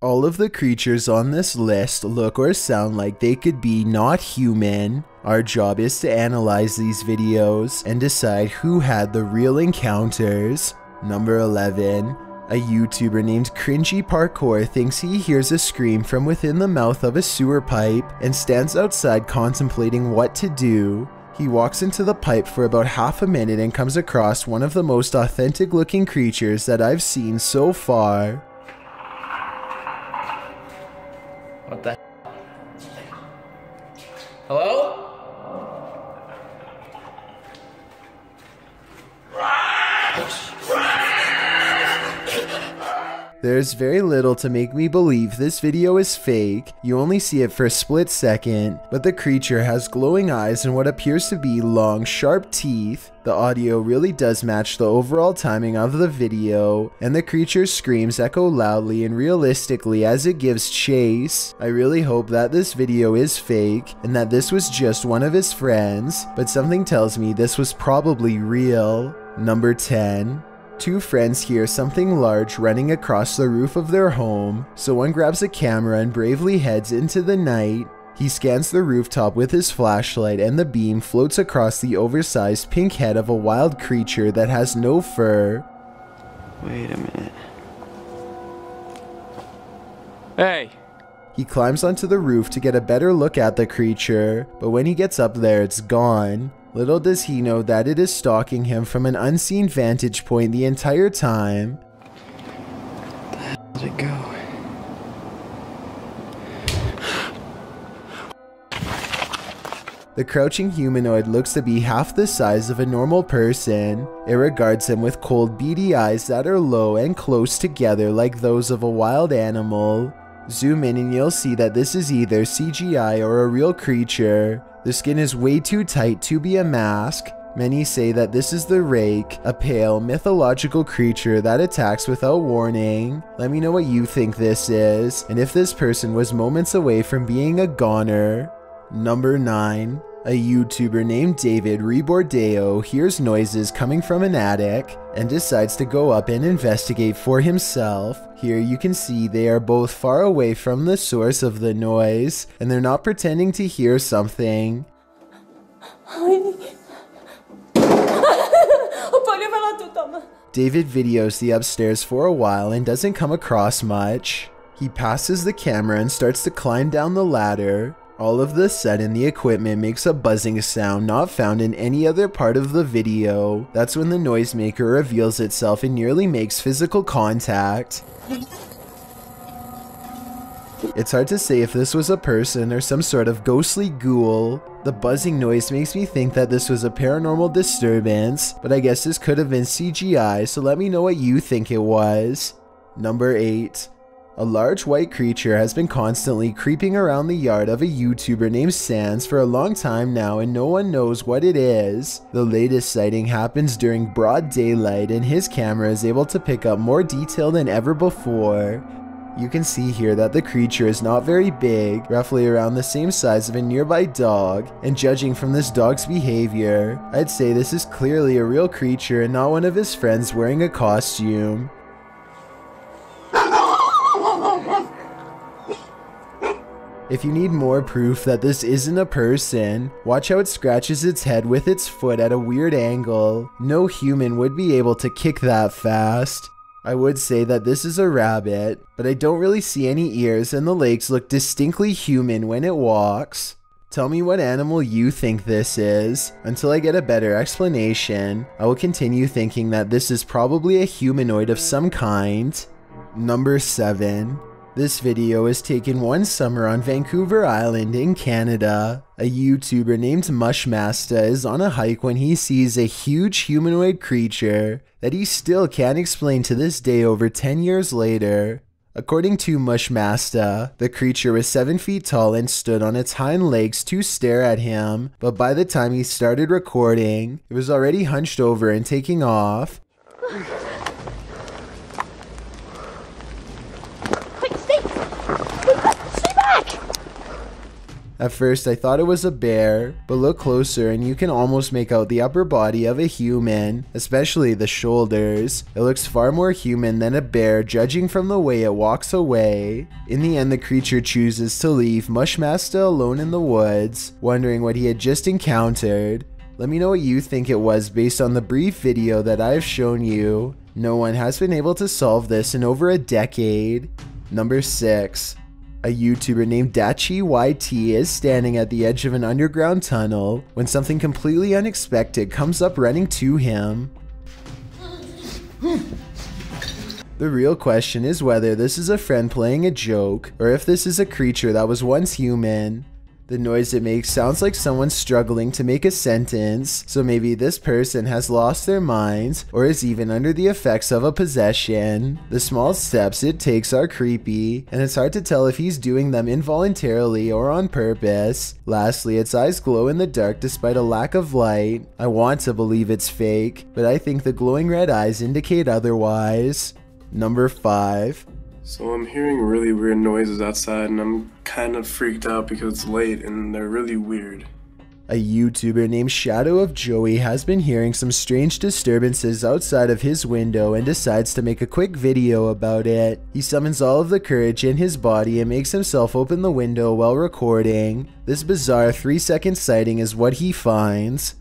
All of the creatures on this list look or sound like they could be not human. Our job is to analyze these videos and decide who had the real encounters. Number 11. A YouTuber named Cringy Parkour thinks he hears a scream from within the mouth of a sewer pipe and stands outside contemplating what to do. He walks into the pipe for about half a minute and comes across one of the most authentic looking creatures that I've seen so far. What the Hello? There's very little to make me believe this video is fake. You only see it for a split second, but the creature has glowing eyes and what appears to be long, sharp teeth. The audio really does match the overall timing of the video, and the creature's screams echo loudly and realistically as it gives chase. I really hope that this video is fake, and that this was just one of his friends, but something tells me this was probably real. Number 10. Two friends hear something large running across the roof of their home, so one grabs a camera and bravely heads into the night. He scans the rooftop with his flashlight and the beam floats across the oversized pink head of a wild creature that has no fur. Wait a minute. Hey! He climbs onto the roof to get a better look at the creature, but when he gets up there, it's gone. Little does he know that it is stalking him from an unseen vantage point the entire time. Where the hell did it go? The crouching humanoid looks to be half the size of a normal person. It regards him with cold, beady eyes that are low and close together like those of a wild animal. Zoom in and you'll see that this is either CGI or a real creature. The skin is way too tight to be a mask. Many say that this is the Rake, a pale, mythological creature that attacks without warning. Let me know what you think this is, and if this person was moments away from being a goner. Number 9. A YouTuber named David Rebordeo hears noises coming from an attic and decides to go up and investigate for himself. Here you can see they are both far away from the source of the noise, and they're not pretending to hear something. David videos the upstairs for a while and doesn't come across much. He passes the camera and starts to climb down the ladder. All of the sudden, the equipment makes a buzzing sound not found in any other part of the video. That's when the noisemaker reveals itself and nearly makes physical contact. It's hard to say if this was a person or some sort of ghostly ghoul. The buzzing noise makes me think that this was a paranormal disturbance, but I guess this could have been CGI, so let me know what you think it was. Number 8. A large white creature has been constantly creeping around the yard of a YouTuber named Sans for a long time now, and no one knows what it is. The latest sighting happens during broad daylight and his camera is able to pick up more detail than ever before. You can see here that the creature is not very big, roughly around the same size of a nearby dog, and judging from this dog's behavior, I'd say this is clearly a real creature and not one of his friends wearing a costume. If you need more proof that this isn't a person, watch how it scratches its head with its foot at a weird angle. No human would be able to kick that fast. I would say that this is a rabbit, but I don't really see any ears and the legs look distinctly human when it walks. Tell me what animal you think this is. Until I get a better explanation, I will continue thinking that this is probably a humanoid of some kind. Number 7. This video was taken one summer on Vancouver Island in Canada. A YouTuber named Mushmasta is on a hike when he sees a huge humanoid creature that he still can't explain to this day over 10 years later. According to Mushmasta, the creature was 7 feet tall and stood on its hind legs to stare at him, but by the time he started recording, it was already hunched over and taking off. At first I thought it was a bear, but look closer and you can almost make out the upper body of a human, especially the shoulders. It looks far more human than a bear judging from the way it walks away. In the end the creature chooses to leave Mushmaster alone in the woods, wondering what he had just encountered. Let me know what you think it was based on the brief video that I have shown you. No one has been able to solve this in over a decade. Number 6. A YouTuber named Dachi YT is standing at the edge of an underground tunnel when something completely unexpected comes up running to him. The real question is whether this is a friend playing a joke or if this is a creature that was once human. The noise it makes sounds like someone struggling to make a sentence, so maybe this person has lost their minds or is even under the effects of a possession. The small steps it takes are creepy, and it's hard to tell if he's doing them involuntarily or on purpose. Lastly, its eyes glow in the dark despite a lack of light. I want to believe it's fake, but I think the glowing red eyes indicate otherwise. Number 5. So I'm hearing really weird noises outside and I'm kind of freaked out because it's late and they're really weird. A YouTuber named Shadow of Joey has been hearing some strange disturbances outside of his window and decides to make a quick video about it. He summons all of the courage in his body and makes himself open the window while recording. This bizarre 3-second sighting is what he finds.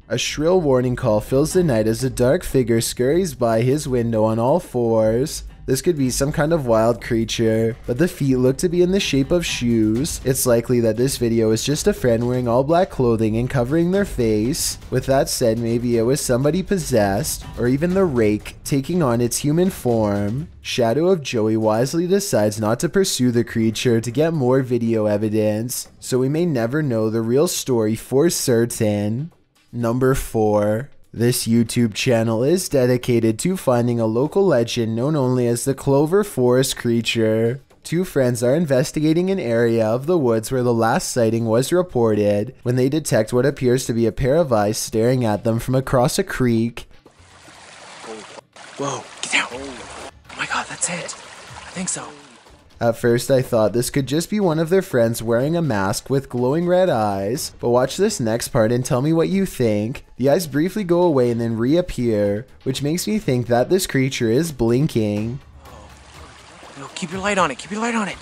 A shrill warning call fills the night as a dark figure scurries by his window on all fours. This could be some kind of wild creature, but the feet look to be in the shape of shoes. It's likely that this video is just a friend wearing all black clothing and covering their face. With that said, maybe it was somebody possessed, or even the rake taking on its human form. Shadow of Joey wisely decides not to pursue the creature to get more video evidence, so we may never know the real story for certain. Number 4. This YouTube channel is dedicated to finding a local legend known only as the Clover Forest creature. Two friends are investigating an area of the woods where the last sighting was reported when they detect what appears to be a pair of eyes staring at them from across a creek. Whoa, get down. Oh my god, that's it. I think so. At first I thought this could just be one of their friends wearing a mask with glowing red eyes, but watch this next part and tell me what you think. The eyes briefly go away and then reappear, which makes me think that this creature is blinking. No, keep your light on it, keep your light on it.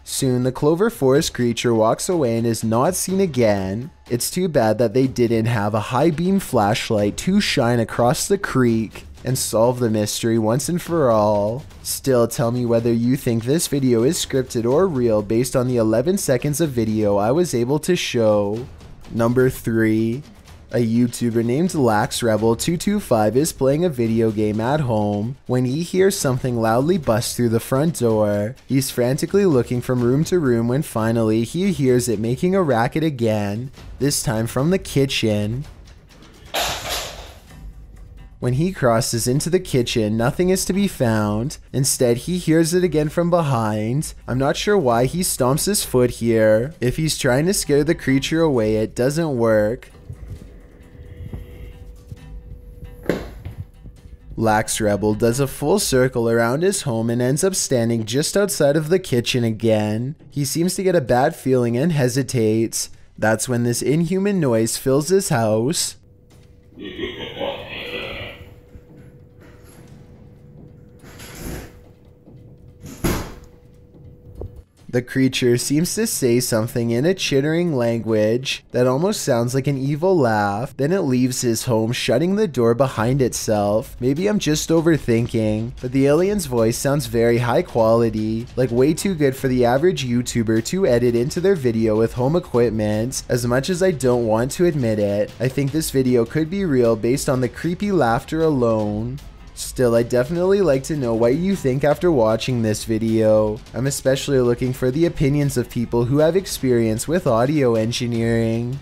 Soon the Clover Forest creature walks away and is not seen again. It's too bad that they didn't have a high beam flashlight to shine across the creek and solve the mystery once and for all. Still, tell me whether you think this video is scripted or real based on the 11 seconds of video I was able to show. Number 3. A YouTuber named LaxRebel225 is playing a video game at home when he hears something loudly bust through the front door. He's frantically looking from room to room when finally he hears it making a racket again, this time from the kitchen. When he crosses into the kitchen, nothing is to be found. Instead, he hears it again from behind. I'm not sure why he stomps his foot here. If he's trying to scare the creature away, it doesn't work. LaxRebel does a full circle around his home and ends up standing just outside of the kitchen again. He seems to get a bad feeling and hesitates. That's when this inhuman noise fills his house. The creature seems to say something in a chittering language that almost sounds like an evil laugh. Then it leaves his home, shutting the door behind itself. Maybe I'm just overthinking, but the alien's voice sounds very high quality, like way too good for the average YouTuber to edit into their video with home equipment. As much as I don't want to admit it, I think this video could be real based on the creepy laughter alone. Still, I'd definitely like to know what you think after watching this video. I'm especially looking for the opinions of people who have experience with audio engineering.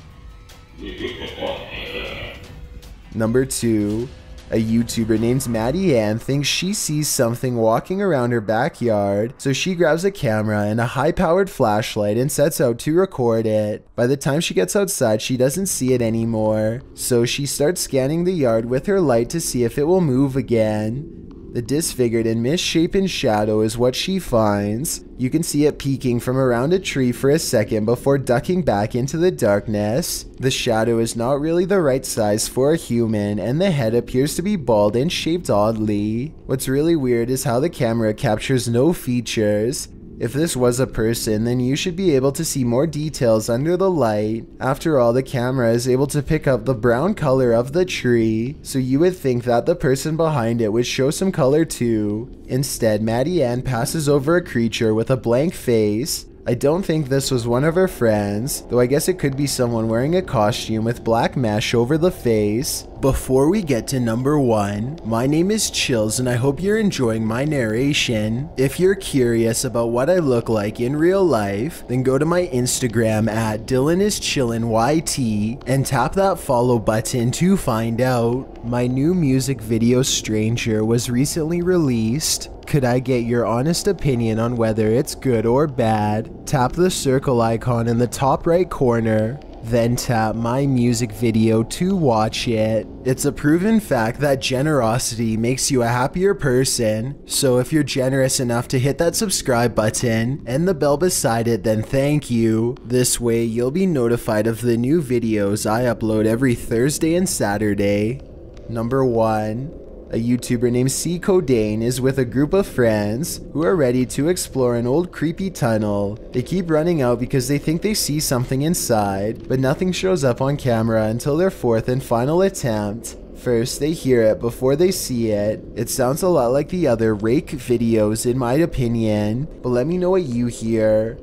Number 2. A YouTuber named Maddie Ann thinks she sees something walking around her backyard, so she grabs a camera and a high-powered flashlight and sets out to record it. By the time she gets outside, she doesn't see it anymore, so she starts scanning the yard with her light to see if it will move again. The disfigured and misshapen shadow is what she finds. You can see it peeking from around a tree for a second before ducking back into the darkness. The shadow is not really the right size for a human, and the head appears to be bald and shaped oddly. What's really weird is how the camera captures no features. If this was a person, then you should be able to see more details under the light. After all, the camera is able to pick up the brown color of the tree, so you would think that the person behind it would show some color too. Instead, Maddie Ann passes over a creature with a blank face. I don't think this was one of her friends, though I guess it could be someone wearing a costume with black mesh over the face. Before we get to number 1, my name is Chills and I hope you're enjoying my narration. If you're curious about what I look like in real life, then go to my Instagram at DylanIsChillinYT and tap that follow button to find out. My new music video Stranger was recently released. Could I get your honest opinion on whether it's good or bad? Tap the circle icon in the top right corner, then tap my music video to watch it. It's a proven fact that generosity makes you a happier person, so if you're generous enough to hit that subscribe button and the bell beside it, then thank you. This way you'll be notified of the new videos I upload every Thursday and Saturday. Number 1. A YouTuber named C. Codain is with a group of friends who are ready to explore an old creepy tunnel. They keep running out because they think they see something inside, but nothing shows up on camera until their fourth and final attempt. First, they hear it before they see it. It sounds a lot like the other rake videos in my opinion, but let me know what you hear.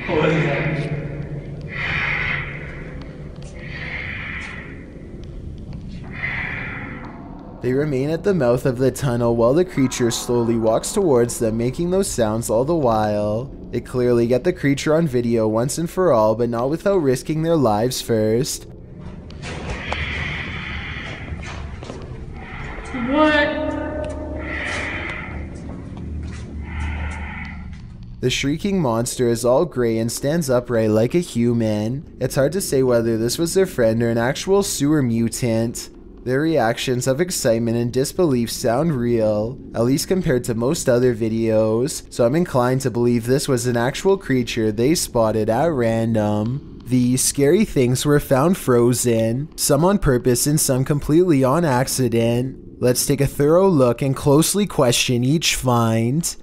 What is that? They remain at the mouth of the tunnel while the creature slowly walks towards them, making those sounds all the while. They clearly get the creature on video once and for all, but not without risking their lives first. What? The shrieking monster is all gray and stands upright like a human. It's hard to say whether this was their friend or an actual sewer mutant. Their reactions of excitement and disbelief sound real, at least compared to most other videos, so I'm inclined to believe this was an actual creature they spotted at random. These scary things were found frozen, some on purpose and some completely on accident. Let's take a thorough look and closely question each find.